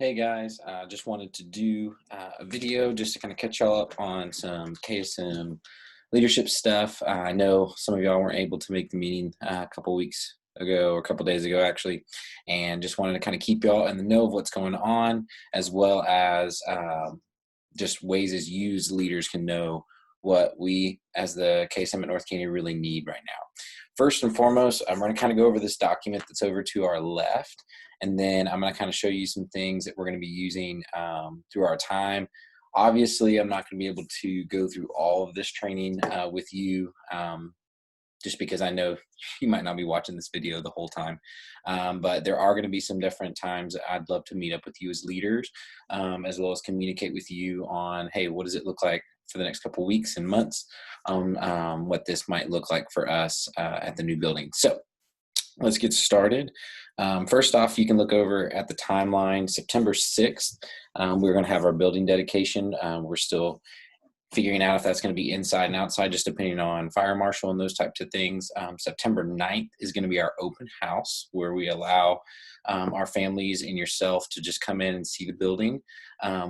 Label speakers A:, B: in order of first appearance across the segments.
A: Hey guys, just wanted to do a video just to kind of catch y'all up on some KSM leadership stuff. I know some of y'all weren't able to make the meeting a couple weeks ago or a couple days ago actually, and just wanted to kind of keep y'all in the know of what's going on, as well as just ways as you as leaders can know what we as the KSM at North Canyon really need right now. First and foremost, I'm going to kind of go over this document that's over to our left, and then I'm going to kind of show you some things that we're going to be using through our time. Obviously, I'm not going to be able to go through all of this training with you, just because I know you might not be watching this video the whole time. But there are going to be some different times that I'd love to meet up with you as leaders, as well as communicate with you on, hey, what does it look like for the next couple weeks and months, what this might look like for us at the new building. So let's get started. First off, you can look over at the timeline. September 6th, we're going to have our building dedication. We're still figuring out if that's going to be inside and outside, just depending on fire marshal and those types of things. September 9th is going to be our open house, where we allow our families and yourself to just come in and see the building.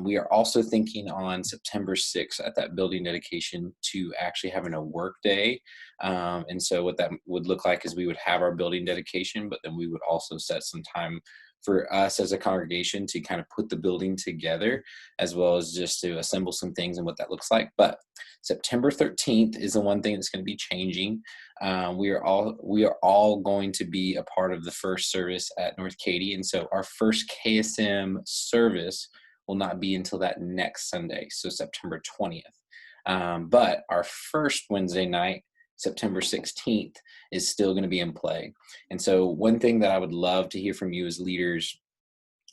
A: We are also thinking on September 6th at that building dedication to actually having a work day. And so what that would look like is we would have our building dedication, but then we would also set some time for us as a congregation to kind of put the building together, as well as just to assemble some things and what that looks like. But September 13th is the one thing that's going to be changing. We are all going to be a part of the first service at North Katy, and so our first KSM service will not be until that next Sunday, so September 20th. But our first Wednesday night, September 16th, is still going to be in play. And so one thing that I would love to hear from you as leaders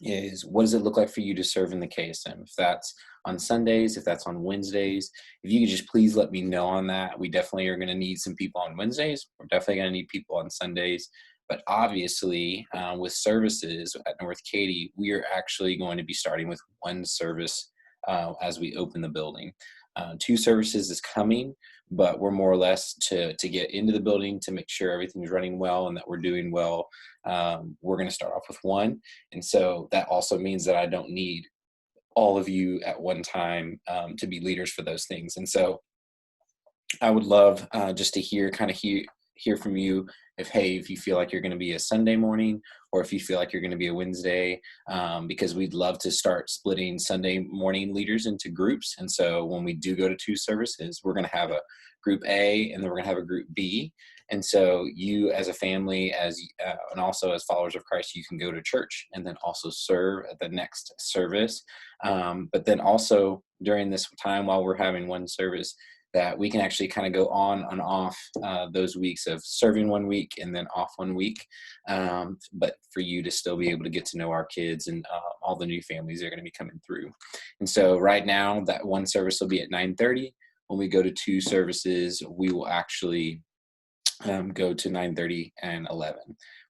A: is, what does it look like for you to serve in the KSM? If that's on Sundays, if that's on Wednesdays, if you could just please let me know on that. We definitely are going to need some people on Wednesdays. We're definitely going to need people on Sundays. But obviously, with services at North Katy, we are actually going to be starting with one service as we open the building. Two services is coming, but we're more or less to get into the building to make sure everything's running well and that we're doing well. We're going to start off with one. And so that also means that I don't need all of you at one time to be leaders for those things. And so I would love just to hear from you if you feel like you're going to be a Sunday morning, or if you feel like you're going to be a Wednesday, because we'd love to start splitting Sunday morning leaders into groups. And so when we do go to two services, we're going to have a group A, and then we're going to have a group B. And so you as a family, and also as followers of Christ, you can go to church and then also serve at the next service. But then also during this time while we're having one service, that we can actually kind of go on and off those weeks of serving one week and then off one week. But for you to still be able to get to know our kids and all the new families that are going to be coming through. And so right now, that one service will be at 9:30. When we go to two services, we will actually go to 9:30 and 11.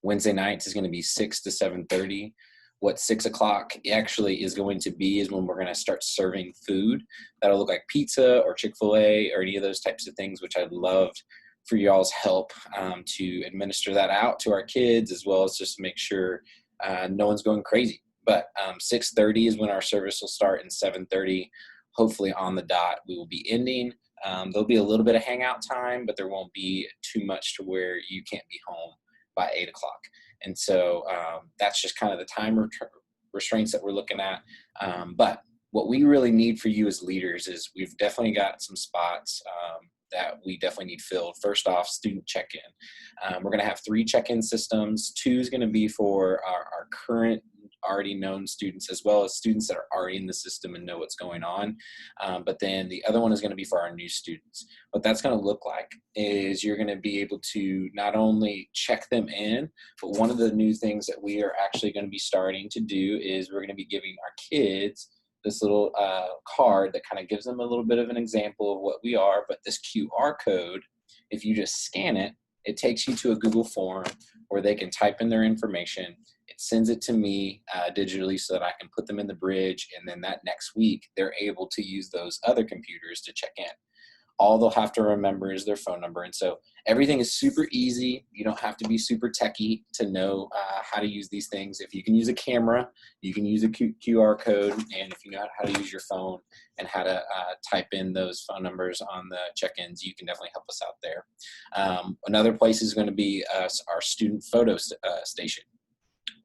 A: Wednesday nights is going to be 6 to 7:30. What 6 o'clock actually is going to be is when we're going to start serving food. That'll look like pizza or Chick-fil-A or any of those types of things, which I'd love for y'all's help to administer that out to our kids, as well as just to make sure no one's going crazy. But 6:30 is when our service will start, and 7:30, hopefully on the dot, we will be ending. There'll be a little bit of hangout time, but there won't be too much to where you can't be home by 8 o'clock. And so that's just kind of the time restraints that we're looking at. But what we really need for you as leaders is, we've definitely got some spots that we definitely need filled. First off, student check-in. We're going to have 3 check-in systems. 2 is going to be for our current already known students, as well as students that are already in the system and know what's going on. But then the other one is going to be for our new students. What that's going to look like is you're going to be able to not only check them in, but one of the new things that we are actually going to be starting to do is we're going to be giving our kids this little card that kind of gives them a little bit of an example of what we are. But this QR code, if you just scan it, it takes you to a Google form where they can type in their information. It sends it to me digitally so that I can put them in the bridge. And then that next week, they're able to use those other computers to check in. All they'll have to remember is their phone number. And so everything is super easy. You don't have to be super techie to know how to use these things. If you can use a camera, you can use a QR code. And if you know how to use your phone and how to type in those phone numbers on the check-ins, you can definitely help us out there. Another place is going to be our student photo station.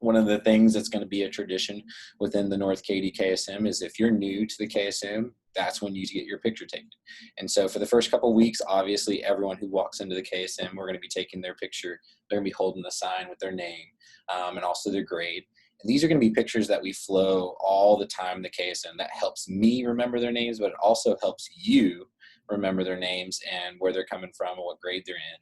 A: One of the things that's going to be a tradition within the North Katy KSM is if you're new to the KSM, that's when you get your picture taken. And so for the first couple of weeks, obviously everyone who walks into the KSM, we're going to be taking their picture. They're going to be holding the sign with their name and also their grade. And these are going to be pictures that we flow all the time in the KSM. That helps me remember their names, but it also helps you remember their names and where they're coming from and what grade they're in.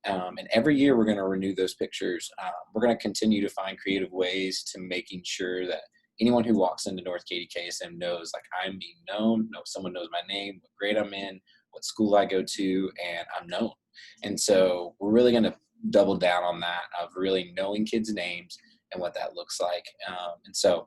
A: And every year we're going to renew those pictures. We're going to continue to find creative ways to making sure that anyone who walks into North Katy KSM knows, like, I'm being known, someone knows my name, what grade I'm in, what school I go to, and I'm known. And so we're really going to double down on that, of really knowing kids' names and what that looks like. And so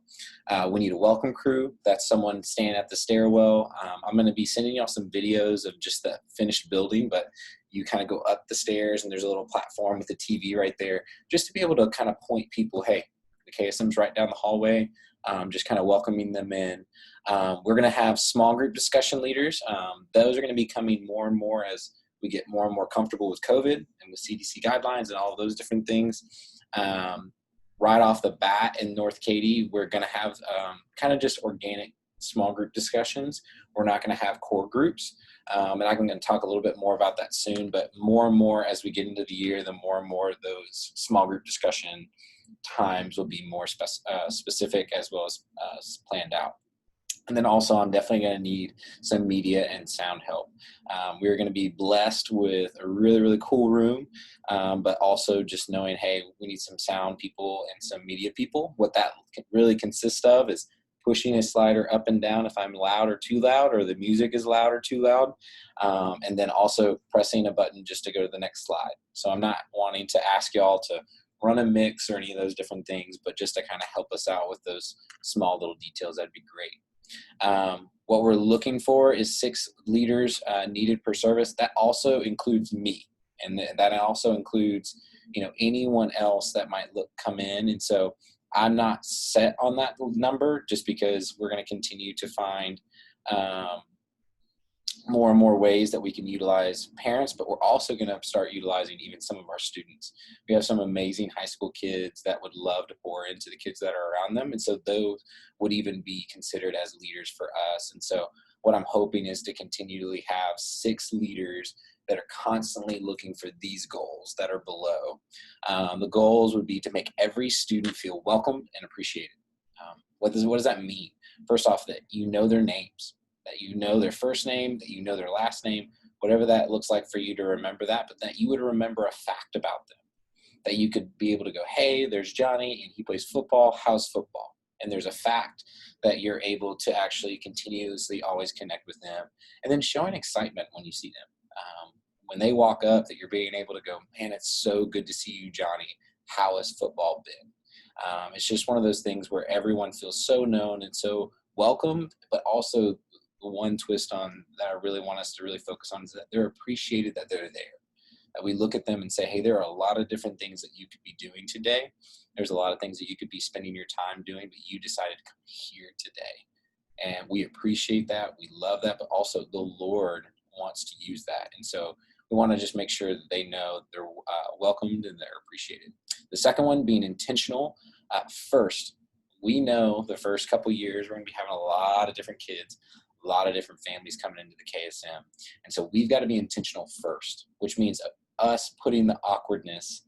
A: we need a welcome crew. That's someone standing at the stairwell. I'm going to be sending y'all some videos of just the finished building, but you kind of go up the stairs and there's a little platform with a TV right there, just to be able to kind of point people, hey, the KSM's right down the hallway, just kind of welcoming them in. We're going to have small group discussion leaders. Those are going to be coming more and more as we get more and more comfortable with COVID and with CDC guidelines and all of those different things. Right off the bat in North Katy, we're going to have kind of just organic small group discussions. We're not going to have core groups. And I'm going to talk a little bit more about that soon, but more and more as we get into the year, the more and more those small group discussion times will be more specific as well as planned out. And then also I'm definitely going to need some media and sound help. We're going to be blessed with a really, really cool room, but also just knowing, hey, we need some sound people and some media people. What that really consists of is pushing a slider up and down if I'm loud or too loud, or the music is loud or too loud, and then also pressing a button just to go to the next slide. So I'm not wanting to ask y'all to run a mix or any of those different things, but just to kind of help us out with those small little details, that'd be great. What we're looking for is 6 leaders needed per service. That also includes me, and that also includes, anyone else that might come in. And so I'm not set on that number, just because we're going to continue to find more and more ways that we can utilize parents, but we're also going to start utilizing even some of our students. We have some amazing high school kids that would love to pour into the kids that are around them. And so those would even be considered as leaders for us. And so what I'm hoping is to continually have 6 leaders that are constantly looking for these goals that are below. The goals would be to make every student feel welcomed and appreciated. What does that mean? First off, that you know their names, that you know their first name, that you know their last name, whatever that looks like for you to remember that, but that you would remember a fact about them, that you could be able to go, hey, there's Johnny and he plays football. How's football? And there's a fact that you're able to actually continuously always connect with them, and then showing excitement when you see them. When they walk up, that you're being able to go, man, it's so good to see you, Johnny. How has football been? It's just one of those things where everyone feels so known and so welcomed, but also the one twist on that I really want us to really focus on is that they're appreciated, that they're there. That we look at them and say, hey, there are a lot of different things that you could be doing today. There's a lot of things that you could be spending your time doing, but you decided to come here today. And we appreciate that. We love that, but also the Lord wants to use that. And so we want to just make sure that they know they're welcomed and they're appreciated. The second one, being intentional. First, we know the first couple years we're going to be having a lot of different kids, a lot of different families coming into the KSM. And so we've got to be intentional first, which means us putting the awkwardness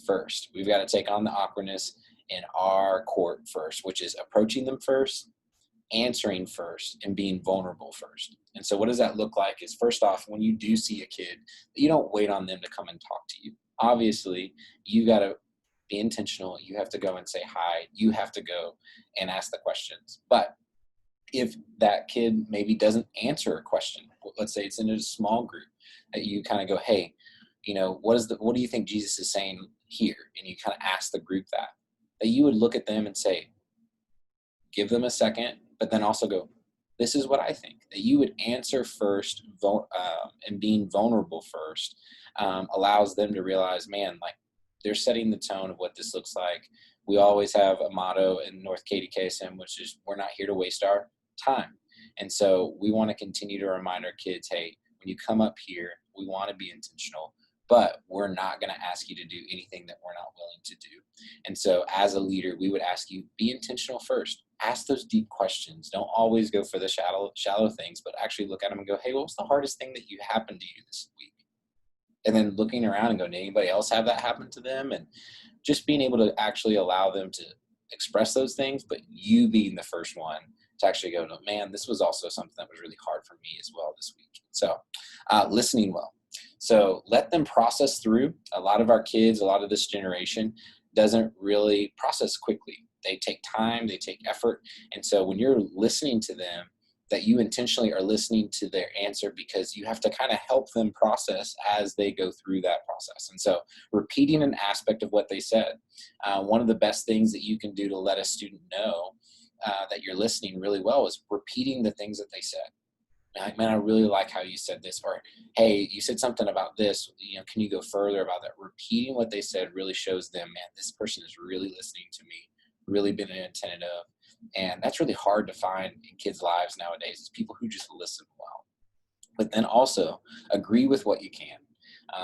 A: first. We've got to take on the awkwardness in our court first, which is approaching them first, answering first, and being vulnerable first. And so what does that look like is, first off, when you do see a kid, you don't wait on them to come and talk to you. Obviously, you got to be intentional. You have to go and say hi. You have to go and ask the questions. But if that kid maybe doesn't answer a question, let's say it's in a small group, that you kind of go, hey, what do you think Jesus is saying here? And you kind of ask the group that you would look at them and say, give them a second, but then also go, this is what I think, that you would answer first, and being vulnerable first, allows them to realize, man, like they're setting the tone of what this looks like. We always have a motto in North Katy KSM, which is we're not here to waste our time. And so we want to continue to remind our kids, hey, when you come up here, we want to be intentional, but we're not going to ask you to do anything that we're not willing to do. And so as a leader, we would ask you, be intentional first. Ask those deep questions. Don't always go for the shallow things, but actually look at them and go, hey, what was the hardest thing that you happened to you this week? And then looking around and go, did anybody else have that happen to them? And just being able to actually allow them to express those things, but you being the first one to actually go, no, man, this was also something that was really hard for me as well this week. So listening well. So let them process through. A lot of our kids, a lot of this generation doesn't really process quickly. They take time, they take effort. And so when you're listening to them, that you intentionally are listening to their answer, because you have to kind of help them process as they go through that process. And so repeating an aspect of what they said. One of the best things that you can do to let a student know that you're listening really well is repeating the things that they said. Like, man, I really like how you said this, or, hey, you said something about this, can you go further about that? Repeating what they said really shows them, man, this person is really listening to me, really been attentive. And that's really hard to find in kids' lives nowadays, is people who just listen well. But then also agree with what you can,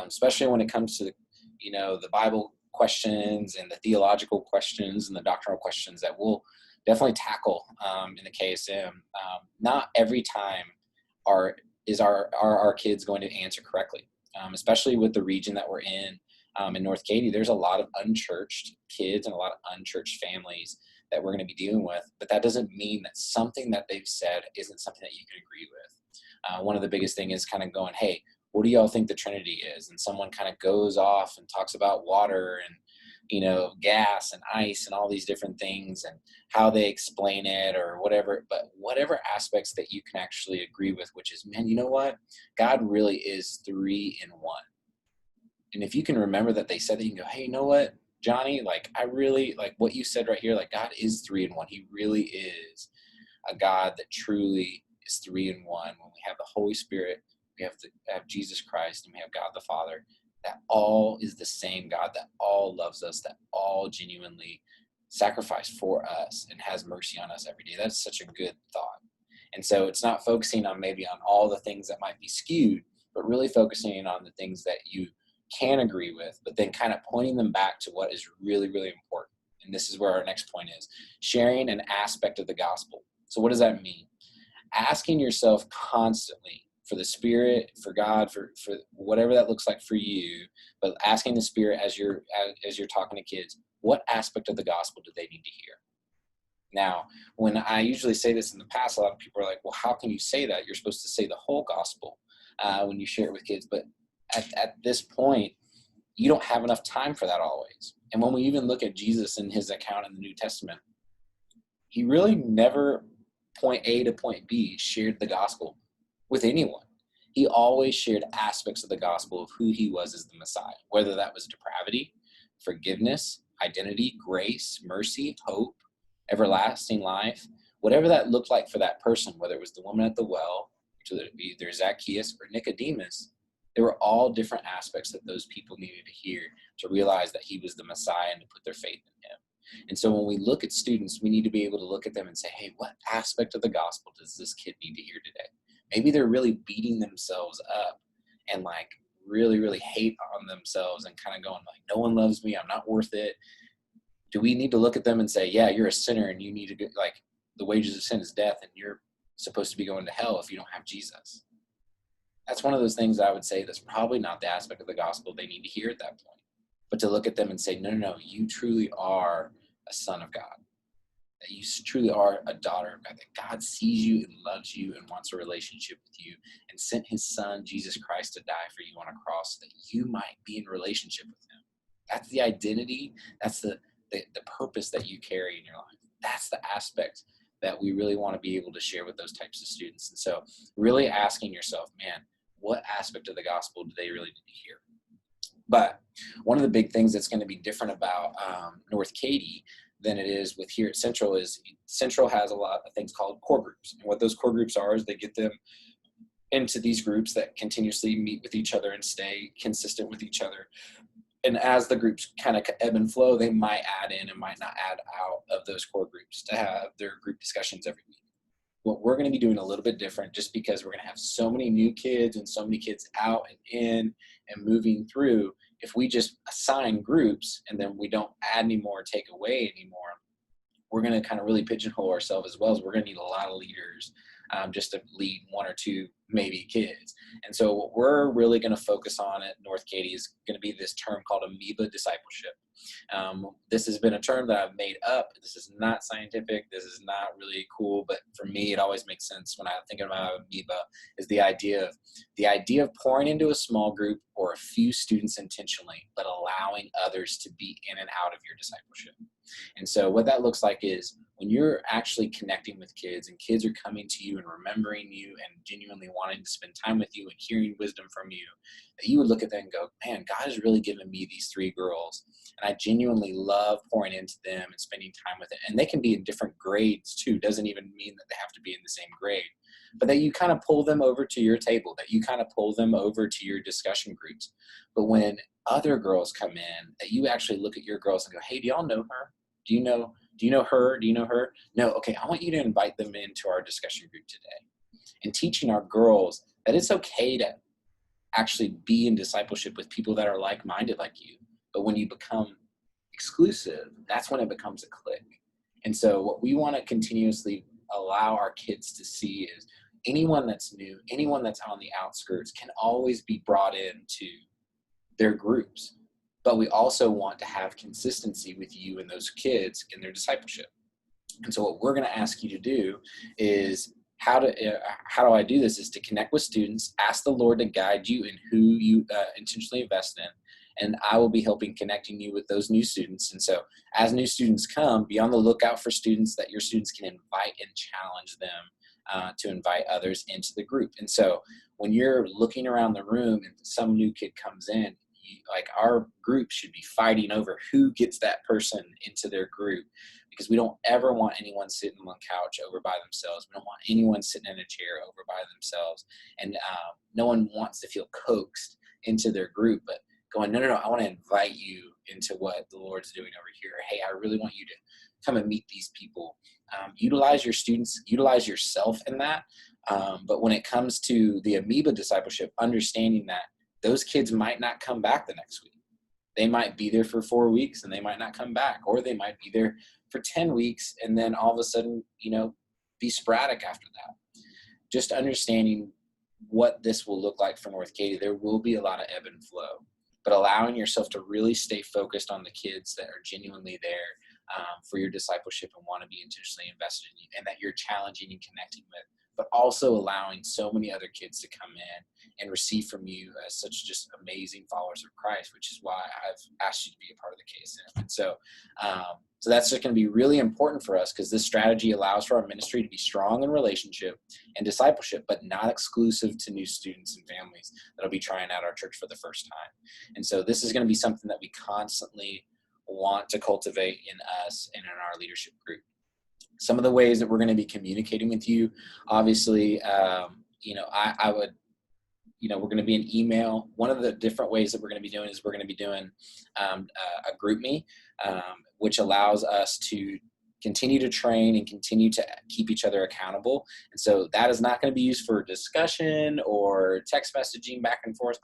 A: especially when it comes to, the Bible questions and the theological questions and the doctrinal questions that we'll definitely tackle in the KSM. Not every time are our kids going to answer correctly, especially with the region that we're in North Katy. There's a lot of unchurched kids and a lot of unchurched families that we're going to be dealing with, but that doesn't mean that something that they've said isn't something that you can agree with. One of the biggest thing is kind of going, hey, what do y'all think the Trinity is? And someone kind of goes off and talks about water and gas and ice and all these different things and how they explain it or whatever. But whatever aspects that you can actually agree with, which is, man, you know what? God really is 3 in 1. And if you can remember that they said that, you can go, hey, you know what, Johnny, like, I really like what you said right here. Like, God is 3 in 1. He really is a God that truly is 3 in 1. When we have the Holy Spirit, we have Jesus Christ, and we have God the Father, that all is the same God, that all loves us, that all genuinely sacrificed for us and has mercy on us every day. That's such a good thought. And so it's not focusing on maybe on all the things that might be skewed, but really focusing on the things that you can agree with, but then kind of pointing them back to what is really, really important. And this is where our next point is: sharing an aspect of the gospel. So what does that mean? Asking yourself constantly for the Spirit, for God, for whatever that looks like for you, but asking the Spirit as you're talking to kids, what aspect of the gospel do they need to hear? Now, when I usually say this in the past, a lot of people are like, well, how can you say that? You're supposed to say the whole gospel when you share it with kids. But at this point, you don't have enough time for that always. And when we even look at Jesus and his account in the New Testament, he really never, point A to point B, shared the gospel with anyone. He always shared aspects of the gospel of who he was as the Messiah, whether that was depravity, forgiveness, identity, grace, mercy, hope, everlasting life, whatever that looked like for that person, whether it was the woman at the well, either Zacchaeus or Nicodemus. There were all different aspects that those people needed to hear to realize that he was the Messiah and to put their faith in him. And so when we look at students, we need to be able to look at them and say, hey, what aspect of the gospel does this kid need to hear today? Maybe they're really beating themselves up and like really, really hate on themselves and kind of going like, no one loves me, I'm not worth it. Do we need to look at them and say, yeah, you're a sinner and you need to get, like, the wages of sin is death and you're supposed to be going to hell if you don't have Jesus? That's one of those things I would say that's probably not the aspect of the gospel they need to hear at that point. But to look at them and say, no, you truly are a son of God. That you truly are a daughter of God. That God sees you and loves you and wants a relationship with you and sent his son, Jesus Christ, to die for you on a cross so that you might be in relationship with him. That's the identity. That's the purpose that you carry in your life. That's the aspect that we really want to be able to share with those types of students. And so really asking yourself, man, what aspect of the gospel do they really need to hear? But one of the big things that's going to be different about North Katy than it is with here at Central. Is Central has a lot of things called core groups. And what those core groups are is they get them into these groups that continuously meet with each other and stay consistent with each other. And as the groups kind of ebb and flow, they might add in and might not add out of those core groups to have their group discussions every week. What we're going to be doing a little bit different, just because we're going to have so many new kids and so many kids out and in and moving through. If we just assign groups and then we don't add any more, take away anymore, we're going to kind of really pigeonhole ourselves, as well as we're going to need a lot of leaders just to lead one or two maybe kids. And so what we're really going to focus on at North Katy is going to be this term called amoeba discipleship. This has been a term that I've made up. This is not scientific. This is not really cool, but for me, it always makes sense when I think about amoeba. Is the idea of pouring into a small group or a few students intentionally, but allowing others to be in and out of your discipleship. And so what that looks like is when you're actually connecting with kids and kids are coming to you and remembering you and genuinely wanting to spend time with you and hearing wisdom from you, that you would look at them and go, man, God has really given me these 3 girls. And I genuinely love pouring into them and spending time with them. And they can be in different grades too. Doesn't even mean that they have to be in the same grade. But that you kind of pull them over to your table, that you kind of pull them over to your discussion groups. But when other girls come in, that you actually look at your girls and go, hey, do y'all know her? Do you know her? Do you know her? No. Okay. I want you to invite them into our discussion group today, and teaching our girls that it's okay to actually be in discipleship with people that are like-minded like you. But when you become exclusive, that's when it becomes a clique. And so what we want to continuously allow our kids to see is anyone that's new, anyone that's on the outskirts can always be brought into their groups. But we also want to have consistency with you and those kids in their discipleship. And so what we're going to ask you to do is how do I do this is to connect with students, ask the Lord to guide you in who you intentionally invest in. And I will be helping connecting you with those new students. And so as new students come, be on the lookout for students that your students can invite and challenge them to invite others into the group. And so when you're looking around the room and some new kid comes in, like our group should be fighting over who gets that person into their group, because we don't ever want anyone sitting on the couch over by themselves. We don't want anyone sitting in a chair over by themselves. And no one wants to feel coaxed into their group, but going, no, I want to invite you into what the Lord's doing over here. Hey, I really want you to come and meet these people. Utilize your students, utilize yourself in that. But when it comes to the amoeba discipleship, understanding that those kids might not come back the next week. They might be there for 4 weeks and they might not come back, or they might be there for 10 weeks and then all of a sudden, be sporadic after that. Just understanding what this will look like for North Katy. There will be a lot of ebb and flow, but allowing yourself to really stay focused on the kids that are genuinely there for your discipleship and want to be intentionally invested in you, and that you're challenging and connecting with, but also allowing so many other kids to come in and receive from you as such just amazing followers of Christ, which is why I've asked you to be a part of the KSM. And so that's just going to be really important for us, because this strategy allows for our ministry to be strong in relationship and discipleship, but not exclusive to new students and families that'll be trying out our church for the first time. And so this is going to be something that we constantly want to cultivate in us and in our leadership group. Some of the ways that we're going to be communicating with you, obviously, I would, we're going to be an email. One of the different ways that we're going to be doing is we're going to be doing a group me, which allows us to continue to train and continue to keep each other accountable. And so that is not going to be used for discussion or text messaging back and forth.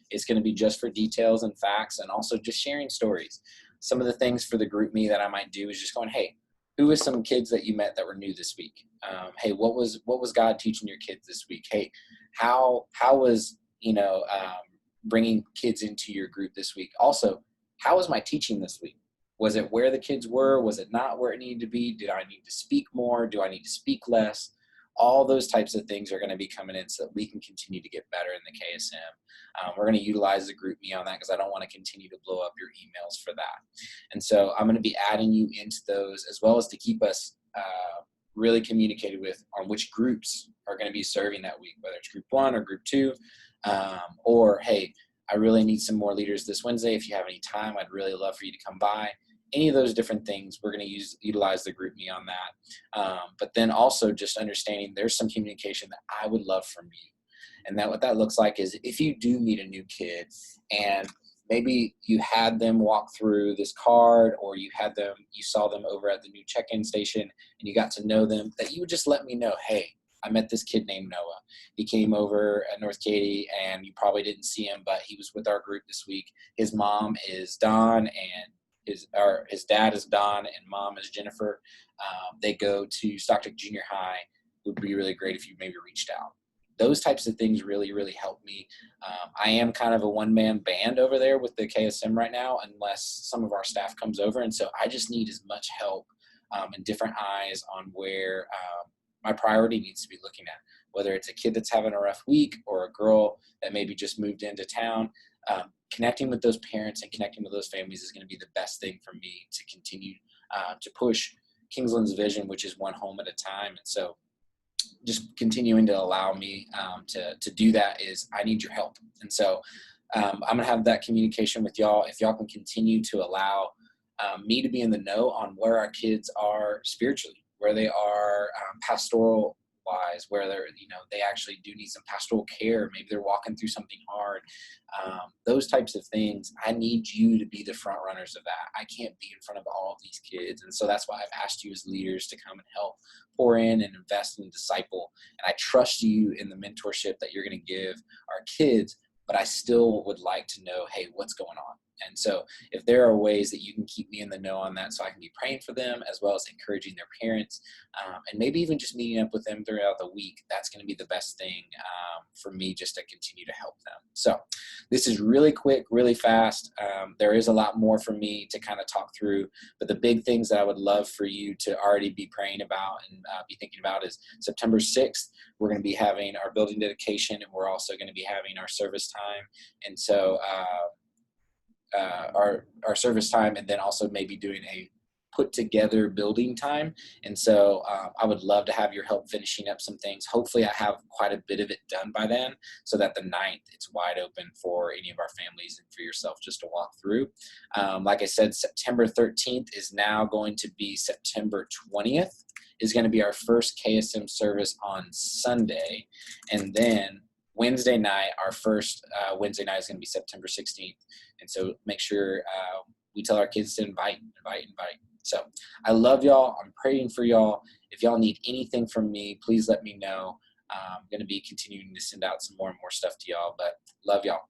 A: It's going to be just for details and facts, and also just sharing stories. Some of the things for the group me that I might do is just going, hey, who was some kids that you met that were new this week? Hey, what was God teaching your kids this week? Hey, how was, bringing kids into your group this week? Also, how was my teaching this week? Was it where the kids were? Was it not where it needed to be? Did I need to speak more? Do I need to speak less? All those types of things are going to be coming in so that we can continue to get better in the KSM. We're going to utilize the group me on that, because I don't want to continue to blow up your emails for that. And so I'm going to be adding you into those, as well as to keep us really communicated with on which groups are going to be serving that week, whether it's group 1 or group 2, or, hey, I really need some more leaders this Wednesday. If you have any time, I'd really love for you to come by. any of those different things, we're going to utilize the group me on that. But then also just understanding there's some communication that I would love from you. And that what that looks like is if you do meet a new kid and maybe you had them walk through this card, or you saw them over at the new check-in station and you got to know them, that you would just let me know, hey, I met this kid named Noah. He came over at North Katy and you probably didn't see him, but he was with our group this week. His mom is Dawn and his dad is Don and mom is Jennifer. They go to Stockton Junior High. It would be really great if you maybe reached out. Those types of things really, really help me. I am kind of a one-man band over there with the KSM right now, unless some of our staff comes over. And so I just need as much help and different eyes on where my priority needs to be looking at, whether it's a kid that's having a rough week or a girl that maybe just moved into town. Connecting with those parents and connecting with those families is going to be the best thing for me to continue to push Kingsland's vision, which is one home at a time. And so just continuing to allow me to do that is I need your help. And so I'm going to have that communication with y'all. If y'all can continue to allow me to be in the know on where our kids are spiritually, where they are pastoral wise, where they actually do need some pastoral care. Maybe they're walking through something hard. Those types of things, I need you to be the front runners of that. I can't be in front of all of these kids. And so that's why I've asked you as leaders to come and help pour in and invest and disciple. And I trust you in the mentorship that you're going to give our kids, but I still would like to know, hey, what's going on? And so if there are ways that you can keep me in the know on that, so I can be praying for them as well as encouraging their parents, and maybe even just meeting up with them throughout the week, that's going to be the best thing for me, just to continue to help them. So this is really quick, really fast. There is a lot more for me to kind of talk through, but the big things that I would love for you to already be praying about and be thinking about is September 6th. We're going to be having our building dedication, and we're also going to be having our service time. And so our service time, and then also maybe doing a put together building time. And so I would love to have your help finishing up some things. Hopefully I have quite a bit of it done by then, so that the 9th it's wide open for any of our families and for yourself just to walk through. Like I said, September 13th is now going to be September 20th is going to be our first KSM service on Sunday. And then Wednesday night, our first Wednesday night is going to be September 16th. And so make sure we tell our kids to invite. So I love y'all. I'm praying for y'all. If y'all need anything from me, please let me know. I'm going to be continuing to send out some more and more stuff to y'all, but love y'all.